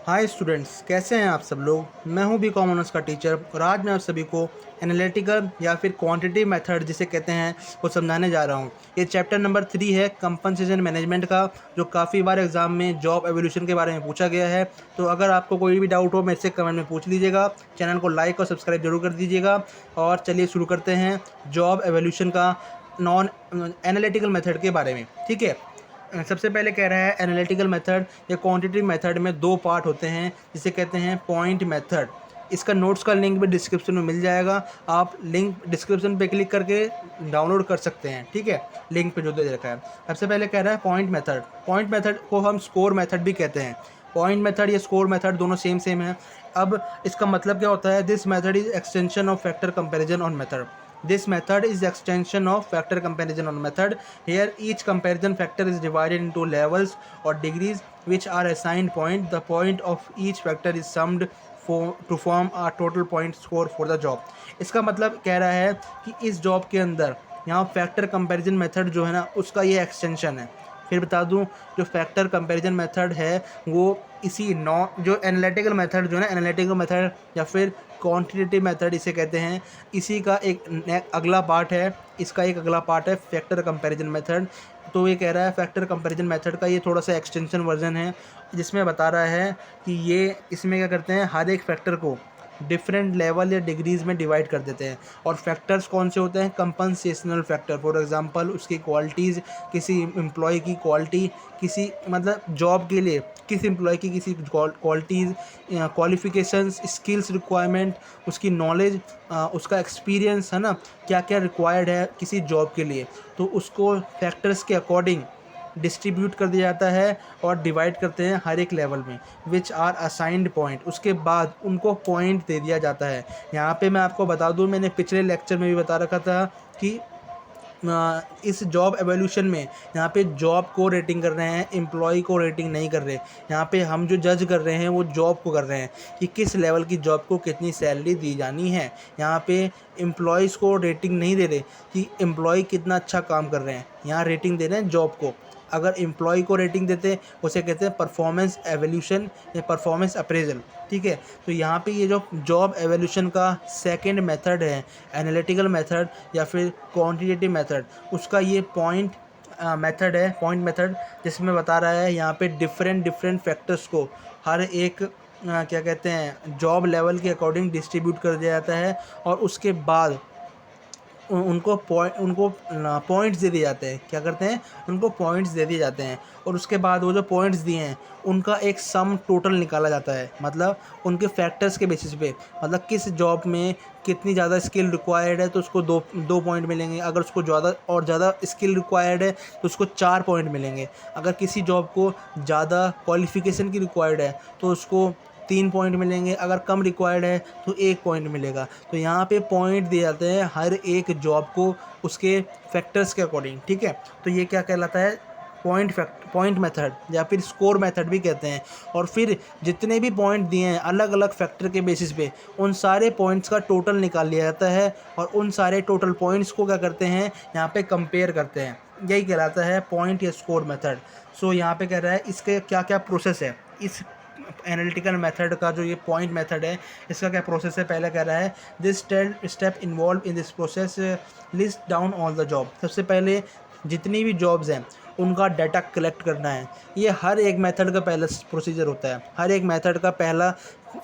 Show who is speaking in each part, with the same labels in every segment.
Speaker 1: Hi students, कैसे हैं आप सब लोग। मैं हूं बी कॉमर्स का टीचर और आज मैं आप सभी को एनालिटिकल या फिर क्वांटिटेटिव मेथड जिसे कहते हैं वो समझाने जा रहा हूं। ये चैप्टर नंबर 3 है कंपनसेशन मैनेजमेंट का, जो काफ़ी बार एग्जाम में जॉब एवोल्यूशन के बारे में पूछा गया है। तो अगर आपको कोई भी डाउट हो मेरे से कमेंट में पूछ लीजिएगा। चैनल को लाइक और सब्सक्राइब जरूर कर दीजिएगा। और चलिए शुरू करते हैं जॉब एवोल्यूशन का नॉन एनालिटिकल मेथड के बारे में। ठीक है, सबसे पहले कह रहा है एनालिटिकल मेथड या क्वांटिटेटिव मेथड में दो पार्ट होते हैं जिसे कहते हैं पॉइंट मेथड। इसका नोट्स का लिंक भी डिस्क्रिप्शन में मिल जाएगा, आप लिंक डिस्क्रिप्शन पे क्लिक करके डाउनलोड कर सकते हैं। ठीक है, लिंक पे जो दे रखा है। सबसे पहले कह रहा है पॉइंट मेथड। पॉइंट मेथड को हम स्कोर मेथड भी कहते हैं। पॉइंट मेथड या स्कोर मेथड दोनों सेम है। अब इसका मतलब क्या होता है? This method is extension of factor comparison on method. This method is the extension of factor comparison on method. Here each comparison factor is divided into levels or degrees which are assigned point. The point of each factor is summed to form a total point score for the job. इसका मतलब कह रहा है कि इस job के अंदर यहाँ फैक्टर कंपैरिजन मेथड जो है ना, उसका ये एक्सटेंशन है। फिर बता दूं, जो फैक्टर कंपैरिजन मेथड है वो इसी जो एनालिटिकल मेथड जो है ना, एनालिटिकल मेथड या फिर क्वांटिटेटिव मेथड इसे कहते हैं, इसी का एक अगला पार्ट है। इसका एक अगला पार्ट है फैक्टर कंपैरिजन मेथड। तो ये कह रहा है फैक्टर कंपैरिजन मेथड का ये थोड़ा सा एक्सटेंशन वर्जन है, जिसमें बता रहा है कि ये इसमें क्या करते हैं, हर एक फैक्टर को डिफरेंट लेवल या डिग्रीज़ में डिवाइड कर देते हैं। और फैक्टर्स कौन से होते हैं? कंपनसेशनल फैक्टर। फॉर एग्जांपल उसकी क्वालिटीज़, किसी एम्प्लॉय की क्वालिटी, किसी मतलब जॉब के लिए किस एम्प्लॉय की किसी क्वालिटीज़, क्वालिफ़िकेशंस, स्किल्स रिक्वायरमेंट, उसकी नॉलेज, उसका एक्सपीरियंस है ना, क्या क्या रिक्वायर्ड है किसी जॉब के लिए, तो उसको फैक्टर्स के अकॉर्डिंग डिस्ट्रीब्यूट कर दिया जाता है और डिवाइड करते हैं हर एक लेवल में, विच आर असाइंड पॉइंट। उसके बाद उनको पॉइंट दे दिया जाता है। यहाँ पे मैं आपको बता दूँ, मैंने पिछले लेक्चर में भी बता रखा था कि इस जॉब एवोल्यूशन में यहाँ पे जॉब को रेटिंग कर रहे हैं, एम्प्लॉय को रेटिंग नहीं कर रहे। यहाँ पे हम जो जज कर रहे हैं वो जॉब को कर रहे हैं कि किस लेवल की जॉब को कितनी सैलरी दी जानी है। यहाँ पे एम्प्लॉयज़ को रेटिंग नहीं दे रहे कि एम्प्लॉय कितना अच्छा काम कर रहे हैं, यहाँ रेटिंग दे रहे हैं जॉब को। अगर एम्प्लॉय को रेटिंग देते उसे कहते हैं परफॉर्मेंस एवोल्यूशन या परफॉर्मेंस अप्रेजल। ठीक है, तो यहाँ पे ये जो जॉब एवोल्यूशन का सेकंड मेथड है, एनालिटिकल मेथड या फिर क्वांटिटेटिव मेथड, उसका ये पॉइंट मेथड है। पॉइंट मेथड जिसमें बता रहा है यहाँ पे डिफरेंट फैक्टर्स को हर एक क्या कहते हैं, जॉब लेवल के अकॉर्डिंग डिस्ट्रीब्यूट कर दिया जाता है और उसके बाद उनको पॉइंट्स दे दिए जाते हैं। क्या करते हैं? उनको पॉइंट्स दे दिए जाते हैं और उसके बाद वो जो पॉइंट्स दिए हैं उनका एक सम टोटल निकाला जाता है। मतलब उनके फैक्टर्स के बेसिस पे, मतलब किस जॉब में कितनी ज़्यादा स्किल रिक्वायर्ड है तो उसको दो पॉइंट मिलेंगे। अगर उसको ज़्यादा स्किल रिक्वायर्ड है तो उसको 4 पॉइंट मिलेंगे। अगर किसी जॉब को ज़्यादा क्वालिफ़िकेशन की रिक्वायर्ड है तो उसको 3 पॉइंट मिलेंगे। अगर कम रिक्वायर्ड है तो 1 पॉइंट मिलेगा। तो यहाँ पे पॉइंट दिए जाते हैं हर एक जॉब को उसके फैक्टर्स के अकॉर्डिंग। ठीक है, तो ये क्या कहलाता है? पॉइंट मेथड या फिर स्कोर मेथड भी कहते हैं। और फिर जितने भी पॉइंट दिए हैं अलग अलग फैक्टर के बेसिस पे, उन सारे पॉइंट्स का टोटल निकाल लिया जाता है और उन सारे टोटल पॉइंट्स को क्या करते हैं, यहाँ पे कंपेयर करते हैं। यही कहलाता है पॉइंट या स्कोर मेथड। सो यहाँ पे कह रहा है इसके क्या क्या प्रोसेस है। इस एनालिटिकल मेथड का जो ये पॉइंट मेथड है, इसका क्या प्रोसेस है? पहले कह रहा है this step involve in this process list down all the job. सबसे पहले जितनी भी जॉब्स हैं उनका डाटा कलेक्ट करना है। ये हर एक मेथड का पहला प्रोसीजर होता है। हर एक मेथड का पहला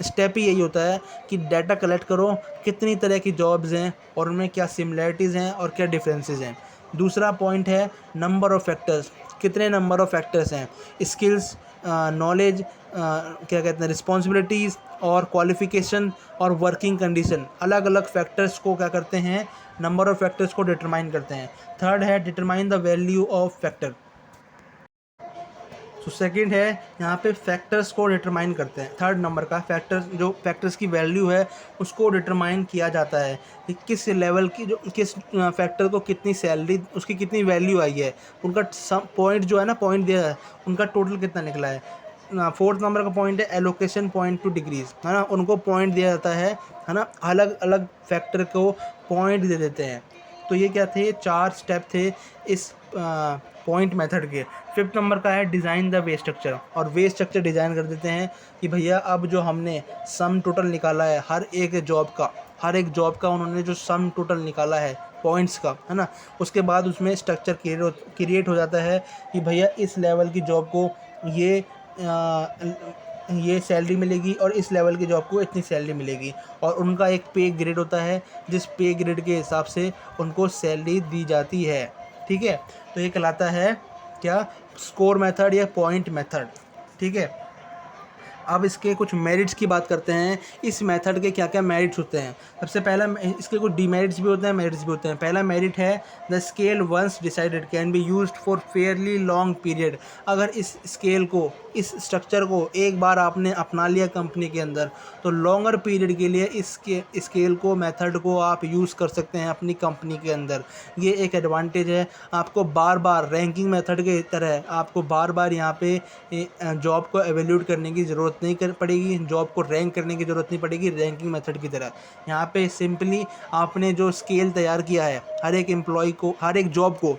Speaker 1: स्टेप ही यही होता है कि डाटा कलेक्ट करो, कितनी तरह की जॉब्स हैं और उनमें क्या सिमिलैरिटीज़ हैं और क्या डिफरेंसेस हैं। दूसरा पॉइंट है नंबर ऑफ़ फैक्टर्स, कितने नंबर ऑफ़ फैक्टर्स हैं। स्किल्स, नॉलेज, क्या कहते हैं, रिस्पॉन्सिबिलिटीज़ और क्वालिफ़िकेशन और वर्किंग कंडीशन, अलग अलग फैक्टर्स को क्या करते हैं, नंबर ऑफ़ फैक्टर्स को डिटरमाइन करते हैं। थर्ड है determine the value of factor. तो सेकंड है यहाँ पे फैक्टर्स को डिटरमाइन करते हैं। थर्ड नंबर का फैक्टर्स, जो फैक्टर्स की वैल्यू है उसको डिटरमाइन किया जाता है कि किस लेवल की, जो किस फैक्टर को कितनी सैलरी, उसकी कितनी वैल्यू आई है, उनका पॉइंट जो है ना, पॉइंट दिया है, उनका टोटल कितना निकला है। फोर्थ नंबर का पॉइंट है एलोकेशन पॉइंट टू डिग्रीज, है ना, उनको पॉइंट दिया जाता है ना, अलग अलग फैक्टर को पॉइंट दे देते हैं। तो ये क्या थे? 4 स्टेप थे इस पॉइंट मेथड के। 5th नंबर का है डिज़ाइन द वे स्ट्रक्चर, और वे स्ट्रक्चर डिज़ाइन कर देते हैं कि भैया अब जो हमने सम टोटल निकाला है हर एक जॉब का उन्होंने जो सम टोटल निकाला है पॉइंट्स का, है ना, उसके बाद उसमें स्ट्रक्चर क्रिएट हो जाता है कि भैया इस लेवल की जॉब को ये सैलरी मिलेगी और इस लेवल की जॉब को इतनी सैलरी मिलेगी, और उनका एक पे ग्रेड होता है जिस पे ग्रेड के हिसाब से उनको सैलरी दी जाती है। ठीक है, तो ये कहलाता है क्या, स्कोर मेथड या पॉइंट मेथड। ठीक है, अब इसके कुछ मेरिट्स की बात करते हैं। इस मेथड के क्या क्या मेरिट्स होते हैं। सबसे पहला, इसके कुछ डीमेरिट्स भी होते हैं, मेरिट्स भी होते हैं। पहला मेरिट है the scale once decided can be used for fairly long period. अगर इस स्केल को, इस स्ट्रक्चर को एक बार आपने अपना लिया कंपनी के अंदर, तो लॉन्गर पीरियड के लिए इसके स्केल को, मेथड को आप यूज़ कर सकते हैं अपनी कंपनी के अंदर। ये एक एडवांटेज है। आपको बार बार रैंकिंग मेथड के तरह आपको बार बार यहाँ पे जॉब को एवेल्यूट करने की ज़रूरत नहीं पड़ेगी, जॉब को रैंक करने की ज़रूरत नहीं पड़ेगी रैंकिंग मेथड की तरह। यहाँ पे सिंपली आपने जो स्केल तैयार किया है, हर एक एम्प्लॉय को, हर एक जॉब को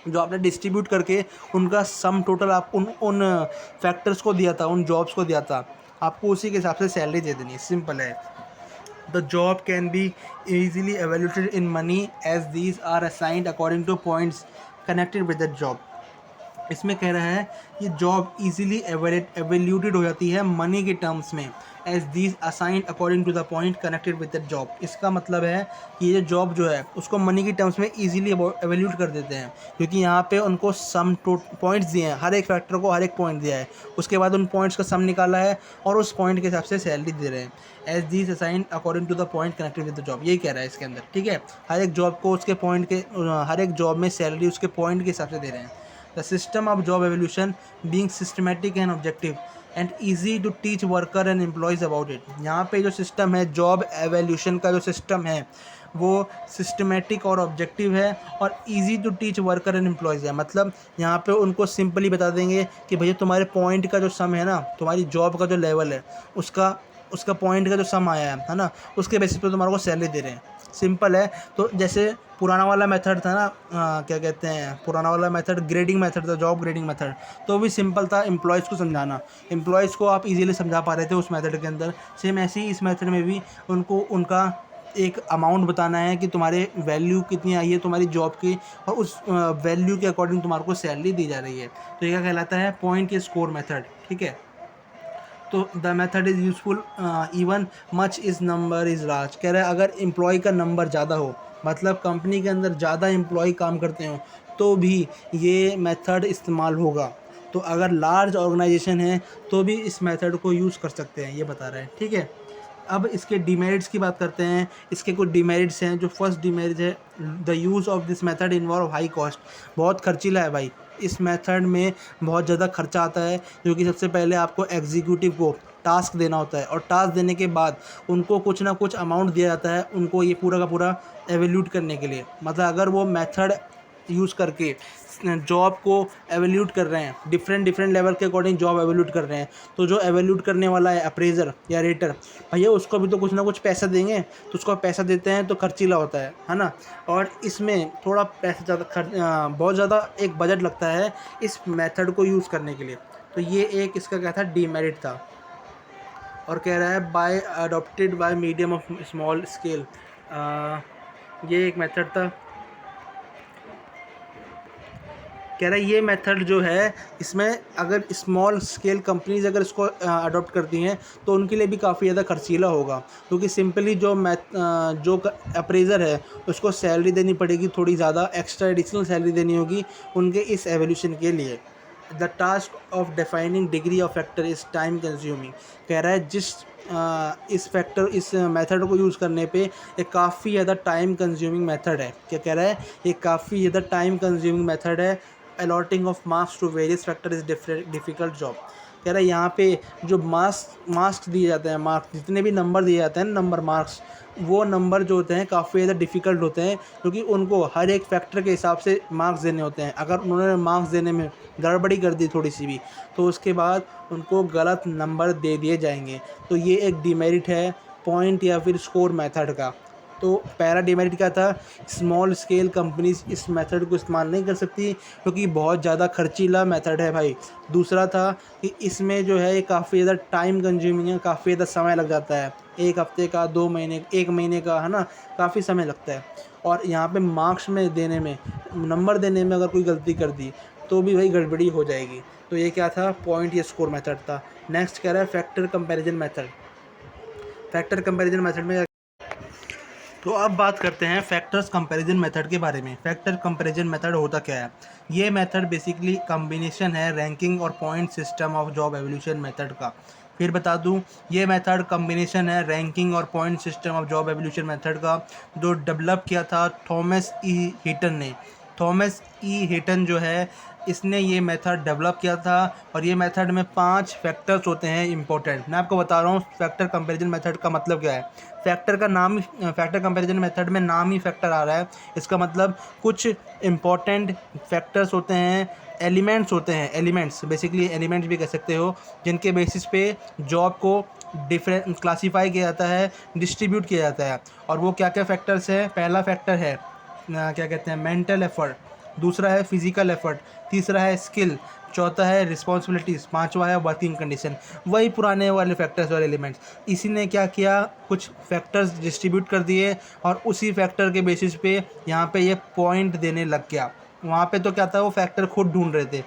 Speaker 1: जो आपने डिस्ट्रीब्यूट करके उनका सम टोटल आप उन फैक्टर्स को दिया था, उन जॉब्स को दिया था, आपको उसी के हिसाब से सैलरी दे देनी है। सिंपल है। The job can be easily evaluated in money as these are assigned according to points connected with the job। इसमें कह रहा है ये जॉब इजीली एवेल्यूटेड हो जाती है मनी के टर्म्स में, as these assigned according to the point connected with the job. इसका मतलब है कि ये जॉब जो है उसको मनी की टर्म्स में इजीली एवेल्यूट कर देते हैं, क्योंकि यहाँ पे उनको सम पॉइंट्स दिए हैं, हर एक फैक्टर को हर एक पॉइंट दिया है, उसके बाद उन पॉइंट्स का सम निकाला है और उस पॉइंट के हिसाब से सैलरी दे रहे हैं। As these assigned according to the point connected with the job, यही कह रहा है इसके अंदर। ठीक है, हर एक जॉब को उसके पॉइंट के, हर एक जॉब में सैलरी उसके पॉइंट के हिसाब से दे रहे हैं। The system of job evolution being systematic and objective and easy to teach worker and employees about it। यहाँ पे जो सिस्टम है, जॉब एवोल्यूशन का जो सिस्टम है वो सिस्टमेटिक और ऑब्जेक्टिव है और easy to teach worker and employees है। मतलब यहाँ पे उनको सिंपली बता देंगे कि भैया तुम्हारे पॉइंट का जो सम है ना, तुम्हारी जॉब का जो लेवल है उसका पॉइंट का जो सम आया है ना, उसके बेसिस पे तुम्हारे को सैलरी दे रहे हैं। सिंपल है। तो जैसे पुराना वाला मेथड था ना, क्या कहते हैं, पुराना वाला मेथड ग्रेडिंग मेथड था, जॉब ग्रेडिंग मेथड, तो भी सिंपल था एम्प्लॉयज़ को समझाना। एम्प्लॉयज़ को आप इजीली समझा पा रहे थे उस मेथड के अंदर। सेम ऐसे ही इस मेथड में भी उनको उनका एक अमाउंट बताना है कि तुम्हारे वैल्यू कितनी आई है तुम्हारी जॉब की, और उस वैल्यू के अकॉर्डिंग तुम्हारे को सैलरी दी जा रही है। तो ये क्या कहलाता है, पॉइंट के स्कोर मेथड। ठीक है, तो the method is useful even much is number is large. कह रहा है अगर एम्प्लॉय का नंबर ज़्यादा हो, मतलब कंपनी के अंदर ज़्यादा एम्प्लॉय काम करते हो, तो भी ये मेथड इस्तेमाल होगा। तो अगर लार्ज ऑर्गेनाइजेशन है तो भी इस मेथड को यूज़ कर सकते हैं, ये बता रहे हैं। ठीक है, अब इसके डिमेरिट्स की बात करते हैं। इसके कुछ डिमेरिट्स हैं। जो फर्स्ट डिमेरिट है, the use of this method involve high cost. बहुत खर्चीला है भाई, इस मेथड में बहुत ज़्यादा खर्चा आता है, क्योंकि सबसे पहले आपको एग्जीक्यूटिव को टास्क देना होता है, और टास्क देने के बाद उनको कुछ ना कुछ अमाउंट दिया जाता है उनको ये पूरा का पूरा एवेल्यूट करने के लिए। मतलब अगर वो मेथड यूज़ करके जॉब को एवेल्यूट कर रहे हैं, डिफरेंट लेवल के अकॉर्डिंग जॉब एवेल्यूट कर रहे हैं, तो जो एवेल्यूट करने वाला है अप्रेजर या रेटर, भैया उसको भी तो कुछ ना कुछ पैसा देंगे, तो उसको पैसा देते हैं तो खर्चीला होता है ना। और इसमें थोड़ा पैसा ज़्यादा, बहुत ज़्यादा एक बजट लगता है इस मेथड को यूज़ करने के लिए। तो ये एक इसका क्या था, डीमेरिट था। और कह रहा है by adopted by medium of small scale, ये एक मेथड था। कह रहा है ये मेथड जो है, इसमें अगर स्मॉल स्केल कंपनीज अगर इसको अडॉप्ट करती हैं तो उनके लिए भी काफ़ी ज़्यादा खर्चीला होगा, क्योंकि सिंपली जो अप्रेजर है उसको सैलरी देनी पड़ेगी, थोड़ी ज़्यादा एक्स्ट्रा एडिशनल सैलरी देनी होगी उनके इस एवोल्यूशन के लिए। The task of defining degree of factor is time consuming. कह रहा है इस मेथड को यूज़ करने पे एक काफ़ी ज़्यादा टाइम कंज्यूमिंग मेथड है। क्या कह रहा है, ये काफ़ी ज़्यादा टाइम कंज्यूमिंग मेथड है। Allotting of marks to various factor is difficult job. कह रहा है यहाँ पे जो मार्क्स दिए जाते हैं, मार्क्स जितने भी नंबर दिए जाते हैं, नंबर मार्क्स, वो नंबर जो होते हैं काफ़ी ज़्यादा डिफ़िकल्ट होते हैं, क्योंकि उनको हर एक फैक्टर के हिसाब से मार्क्स देने होते हैं। अगर उन्होंने मार्क्स देने में गड़बड़ी कर दी थोड़ी सी भी, तो उसके बाद उनको गलत नंबर दे दिए जाएंगे। तो ये एक डिमेरिट है पॉइंट या फिर स्कोर मेथड का। तो पहला डिमेरिट क्या था, स्मॉल स्केल कंपनीज इस मेथड को इस्तेमाल नहीं कर सकती क्योंकि बहुत ज़्यादा खर्चीला मेथड है भाई। दूसरा था कि इसमें जो है ये काफ़ी ज़्यादा टाइम कंज्यूमिंग है, काफ़ी ज़्यादा समय लग जाता है, 1 हफ्ते का, 2 महीने, 1 महीने का, है ना, काफ़ी समय लगता है। और यहाँ पे मार्क्स में देने में, नंबर देने में अगर कोई गलती कर दी तो भी भाई गड़बड़ी हो जाएगी। तो ये क्या था, पॉइंट या स्कोर मेथड था। नेक्स्ट कह रहा है factor comparison method. Factor comparison method में तो अब बात करते हैं फैक्टर्स कंपैरिजन मेथड के बारे में। फैक्टर कंपैरिजन मेथड होता क्या है? ये मेथड बेसिकली कॉम्बिनेशन है रैंकिंग और point system of job evolution method का। फिर बता दूं, ये मेथड कॉम्बिनेशन है रैंकिंग और point system of job evolution method का, जो डेवलप किया था थॉमस ई हीटन ने। थॉमस ई हीटन जो है, इसने ये मेथड डेवलप किया था और ये मेथड में 5 फैक्टर्स होते हैं इंपॉर्टेंट। मैं आपको बता रहा हूँ फैक्टर कंपैरिजन मेथड का मतलब क्या है। फैक्टर का नाम ही, फैक्टर कंपैरिजन मेथड में नाम ही फैक्टर आ रहा है, इसका मतलब कुछ इंपॉर्टेंट फैक्टर्स होते हैं, एलिमेंट्स होते हैं, एलिमेंट्स बेसिकली एलिमेंट्स भी कह सकते हो, जिनके बेसिस पे जॉब को डिफरेंट क्लासीफाई किया जाता है, डिस्ट्रीब्यूट किया जाता है। और वो क्या क्या फैक्टर्स है? पहला फैक्टर है क्या कहते हैं, मेंटल एफर्ट। दूसरा है फिजिकल एफर्ट। तीसरा है स्किल। चौथा है रिस्पॉन्सिबिलिटीज़। पांचवा है वर्किंग कंडीशन। वही पुराने वाले फैक्टर्स और एलिमेंट्स। इसी ने क्या किया, कुछ फैक्टर्स डिस्ट्रीब्यूट कर दिए और उसी फैक्टर के बेसिस पे यहाँ पे ये पॉइंट देने लग गया। वहाँ पे तो क्या था, वो फैक्टर खुद ढूंढ रहे थे।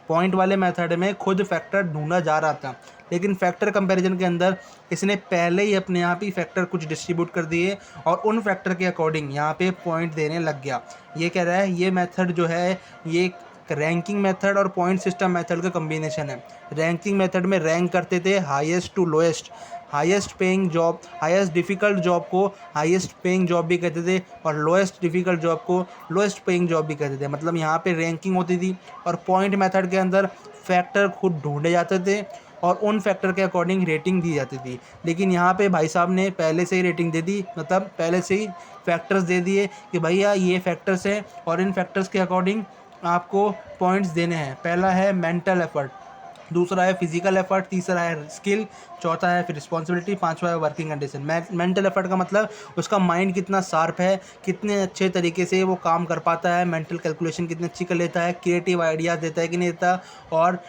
Speaker 1: पॉइंट वाले मेथड में खुद फैक्टर ढूंढा जा रहा था, लेकिन फैक्टर कंपैरिजन के अंदर इसने पहले ही अपने आप ही फैक्टर कुछ डिस्ट्रीब्यूट कर दिए और उन फैक्टर के अकॉर्डिंग यहाँ पे पॉइंट देने लग गया। ये कह रहा है ये मेथड जो है, ये रैंकिंग मेथड और पॉइंट सिस्टम मेथड का कॉम्बिनेशन है। रैंकिंग मेथड में रैंक करते थे highest to lowest, highest paying job, highest difficult job को हाईएस्ट पेइंग जॉब भी कहते थे और लोएस्ट डिफ़िकल्ट जॉब को लोएस्ट पेइंग जॉब भी कहते थे। मतलब यहाँ पे रैंकिंग होती थी और पॉइंट मेथड के अंदर फैक्टर खुद ढूंढे जाते थे और उन फैक्टर के अकॉर्डिंग रेटिंग दी जाती थी। लेकिन यहाँ पे भाई साहब ने पहले से ही रेटिंग दे दी, मतलब पहले से ही फैक्टर्स दे दिए कि भैया ये फैक्टर्स हैं और इन फैक्टर्स के अकॉर्डिंग आपको पॉइंट्स देने हैं। पहला है मेंटल एफर्ट, दूसरा है फिजिकल एफर्ट, तीसरा है स्किल, चौथा है फिर रिस्पॉन्सिबिलिटी, पांचवा है वर्किंग कंडीशन। मेंटल एफर्ट का मतलब उसका माइंड कितना शार्प है, कितने अच्छे तरीके से वो काम कर पाता है, मेंटल कैलकुलेशन कितनी अच्छी कर लेता है, क्रिएटिव आइडियाज़ देता है कि नहीं देता, और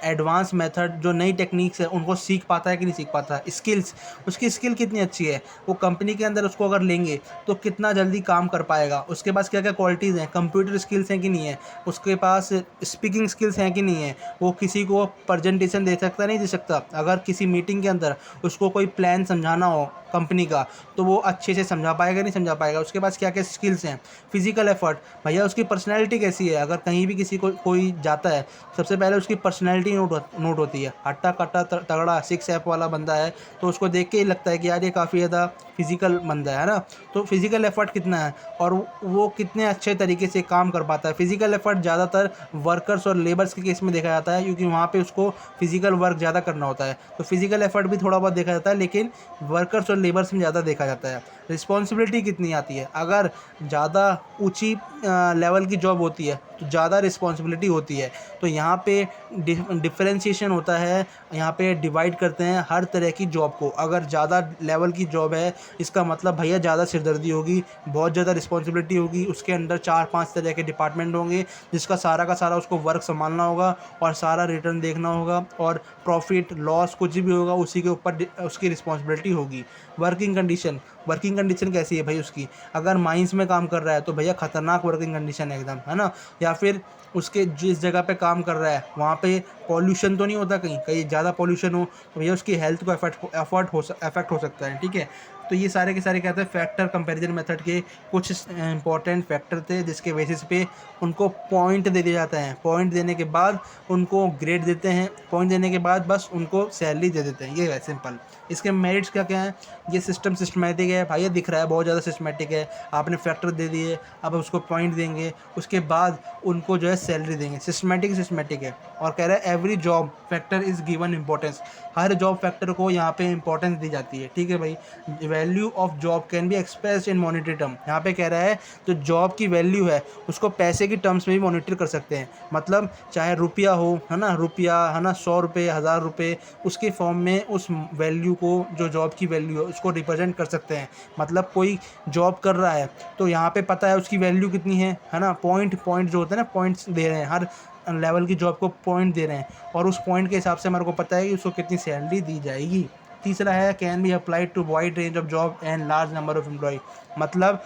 Speaker 1: एडवांस मेथड जो नई टेक्निक्स है उनको सीख पाता है कि नहीं सीख पाता। स्किल्स, उसकी स्किल कितनी अच्छी है, वो कंपनी के अंदर उसको अगर लेंगे तो कितना जल्दी काम कर पाएगा। उसके पास क्या क्या क्वालिटीज़ हैं, कंप्यूटर स्किल्स हैं कि नहीं है, उसके पास स्पीकिंग स्किल्स हैं कि नहीं है, वो किसी को प्रेजेंटेशन दे सकता नहीं दे सकता। अगर किसी मीटिंग के अंदर उसको कोई प्लान समझाना हो कंपनी का तो वो अच्छे से समझा पाएगा नहीं समझा पाएगा। उसके पास क्या क्या स्किल्स हैं। फिजिकल एफर्ट, भैया उसकी पर्सनैलिटी कैसी है। अगर कहीं भी किसी को कोई जाता है सबसे पहले उसकी पर्सनैलिटी नोट होती है। हट्टा कट्टा तगड़ा 6 एप वाला बंदा है तो उसको देख के ही लगता है कि यार ये काफ़ी ज़्यादा फिजिकल बंदा है ना। तो फिजिकल एफर्ट कितना है और वो कितने अच्छे तरीके से काम कर पाता है। फिजिकल एफर्ट ज़्यादातर वर्कर्स और लेबर्स के केस में देखा जाता है क्योंकि वहाँ पे उसको फिजिकल वर्क ज़्यादा करना होता है, तो फिजिकल एफर्ट भी थोड़ा बहुत देखा जाता है, लेकिन वर्कर्स और लेबर्स में ज़्यादा देखा जाता है। रिस्पॉन्सिबिलिटी कितनी आती है, अगर ज़्यादा ऊंची लेवल की जॉब होती है तो ज़्यादा रिस्पॉन्सिबिलिटी होती है। तो यहाँ पे डिफरेंशिएशन होता है, यहाँ पे डिवाइड करते हैं हर तरह की जॉब को। अगर ज़्यादा लेवल की जॉब है इसका मतलब भैया ज़्यादा सिरदर्दी होगी, बहुत ज़्यादा रिस्पॉन्सिबिलिटी होगी, उसके अंदर 4-5 तरह के डिपार्टमेंट होंगे जिसका सारा का सारा उसको वर्क संभालना होगा और सारा रिटर्न देखना होगा और प्रॉफिट लॉस कुछ भी होगा उसी के ऊपर उसकी रिस्पॉन्सिबिलिटी होगी। वर्किंग कंडीशन, वर्किंग कंडीशन कैसी है भाई उसकी, अगर माइंस में काम कर रहा है तो भैया ख़तरनाक वर्किंग कंडीशन है एकदम, है ना। या फिर उसके जिस जगह पे काम कर रहा है वहाँ पे पॉल्यूशन तो नहीं होता, कहीं कहीं ज़्यादा पॉल्यूशन हो तो भैया उसकी हेल्थ को अफेक्ट हो सकता है, ठीक है। तो ये सारे के सारे क्या थे, फैक्टर कंपैरिजन मेथड के कुछ इंपॉर्टेंट फैक्टर थे जिसके बेसिस पे उनको पॉइंट दे दिए जाते हैं। पॉइंट देने के बाद उनको ग्रेड देते हैं, पॉइंट देने के बाद बस उनको सैलरी दे देते हैं। ये है सिंपल। इसके मेरिट्स क्या क्या हैं, ये सिस्टम सिस्टमेटिक है भाई, ये दिख रहा है बहुत ज़्यादा सिस्टमेटिक है। आपने फैक्टर दे दिए, अब उसको पॉइंट देंगे, उसके बाद उनको जो है सैलरी देंगे। सिस्टमेटिक है। और कह रहा है every job factor is given importance, her job factor को यहाँ पे इंपॉर्टेंस दी जाती है, ठीक है भाई। Value of job can be expressed in monetary term. यहाँ पे कह रहा है जो जॉब की वैल्यू है उसको पैसे की टर्म्स में भी मॉनिटर कर सकते हैं। मतलब चाहे रुपया हो, है ना, रुपया, है ना, 100 रुपये, 1000 रुपये, उसके फॉर्म में उस वैल्यू को, जो जॉब की वैल्यू है उसको रिप्रेजेंट कर सकते हैं। मतलब कोई जॉब कर रहा है तो यहाँ पे पता है उसकी वैल्यू कितनी है ना, पॉइंट जो होता है ना, पॉइंट्स दे रहे हैं, हर लेवल की जॉब को पॉइंट दे रहे हैं और उस पॉइंट के हिसाब से हमारे को पता है कि उसको कितनी सैलरी दी जाएगी। तीसरा है can be applied to wide range of job and large number of employ. मतलब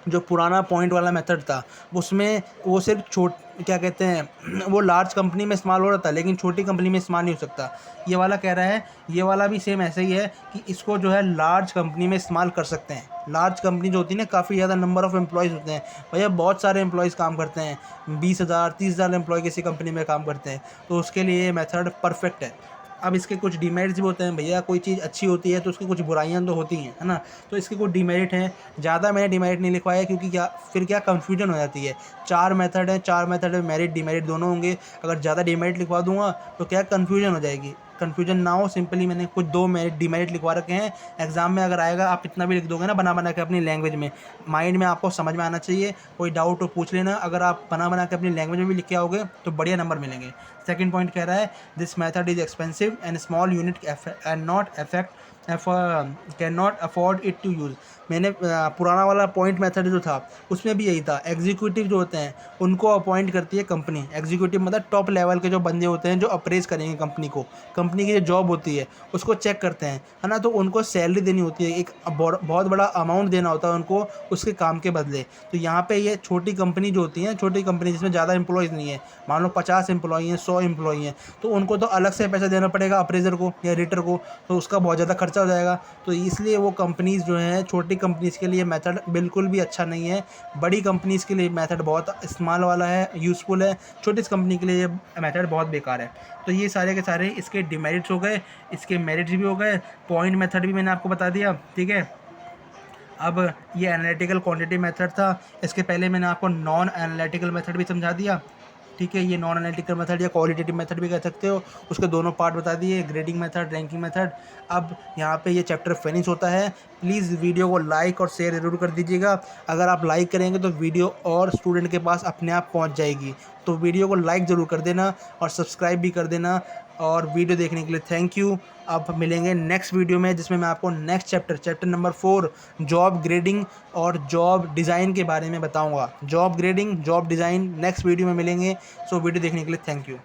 Speaker 1: जो पुराना पॉइंट वाला मेथड था उसमें वो सिर्फ क्या कहते हैं, वो लार्ज कंपनी में इस्तेमाल हो रहा था लेकिन छोटी कंपनी में इस्तेमाल नहीं हो सकता। ये वाला कह रहा है, ये वाला भी सेम ऐसे ही है कि इसको जो है लार्ज कंपनी में इस्तेमाल कर सकते हैं। लार्ज कंपनी जो होती है ना, काफ़ी ज़्यादा नंबर ऑफ़ एम्प्लॉयज़ होते हैं, भैया बहुत सारे एम्प्लॉयज़ काम करते हैं, 20,000 30,000 एम्प्लॉय किसी कंपनी में काम करते हैं, तो उसके लिए ये मेथड परफेक्ट है। अब इसके कुछ डीमेरिट्स भी होते हैं भैया, कोई चीज़ अच्छी होती है तो उसकी कुछ बुराइयां तो होती हैं, है ना, तो इसके कुछ डीमेरिट हैं। ज़्यादा मैंने डीमेरिट नहीं लिखवाया क्योंकि क्या कन्फ्यूजन हो जाती है। 4 मेथड हैं, 4 मेथड में मेरिट डीमेरिट दोनों होंगे। अगर ज़्यादा डीमेरिट लिखवा दूंगा तो क्या कन्फ्यूजन हो जाएगी। कन्फ्यूजन ना हो, सिंपली मैंने कुछ 2 मेरिट डीमेरिट लिखवा रखे हैं। एग्जाम में अगर आएगा, आप इतना भी लिख दोगे ना बना बना के अपनी लैंग्वेज में, माइंड में आपको समझ में आना चाहिए। कोई डाउट हो पूछ लेना, अगर आप बना बना के अपनी लैंग्वेज में भी लिख के आओगे तो बढ़िया नंबर मिलेंगे। सेकंड पॉइंट कह रहा है this method is expensive and small unit and not affect can not afford it to use. मैंने पुराना वाला पॉइंट मेथड जो था उसमें भी यही था। एग्जीक्यूटिव जो होते हैं उनको अपॉइंट करती है कंपनी। एग्जीक्यूटिव मतलब टॉप लेवल के जो बंदे होते हैं जो अप्रेज करेंगे कंपनी को, कंपनी की जो जॉब होती है उसको चेक करते हैं, है ना, तो उनको सैलरी देनी होती है, एक बहुत बड़ा अमाउंट देना होता है उनको उसके काम के बदले। तो यहाँ पे ये छोटी कंपनी जो होती है, छोटी कंपनी जिसमें ज़्यादा एम्प्लॉयज़ नहीं है, मान लो 50 एम्प्लॉई हैं, 100 एम्प्लॉई हैं, तो उनको तो अलग से पैसा देना पड़ेगा अप्रेजर को या रेटर को, तो उसका बहुत ज़्यादा खर्चा हो जाएगा। तो इसलिए वो कंपनीज़ जो हैं, छोटी कंपनीज़ के लिए मेथड बिल्कुल भी अच्छा नहीं है। बड़ी कंपनीज़ के लिए मेथड बहुत इस्तेमाल वाला है, यूज़फुल है। छोटी कंपनी के लिए ये मेथड बहुत बेकार है। तो ये सारे के सारे इसके डिमेरिट्स हो गए, इसके मेरिट्स भी हो गए। पॉइंट मेथड भी मैंने आपको बता दिया, ठीक है। अब ये एनालिटिकल क्वांटिटी मेथड था, इसके पहले मैंने आपको नॉन एनालिटिकल मेथड भी समझा दिया, ठीक है। ये नॉन एनालिटिकल मेथड या क्वालिटेटिव मेथड भी कह सकते हो, उसके दोनों पार्ट बता दिए, ग्रेडिंग मेथड, रैंकिंग मेथड। अब यहाँ पे ये चैप्टर फिनिश होता है। प्लीज़ वीडियो को लाइक और शेयर ज़रूर कर दीजिएगा। अगर आप लाइक करेंगे तो वीडियो और स्टूडेंट के पास अपने आप पहुँच जाएगी। तो वीडियो को लाइक ज़रूर कर देना और सब्सक्राइब भी कर देना। और वीडियो देखने के लिए थैंक यू। अब मिलेंगे नेक्स्ट वीडियो में जिसमें मैं आपको next chapter number 4 job grading और जॉब डिज़ाइन के बारे में बताऊंगा। Job grading, job design next video में मिलेंगे। सो वीडियो देखने के लिए थैंक यू।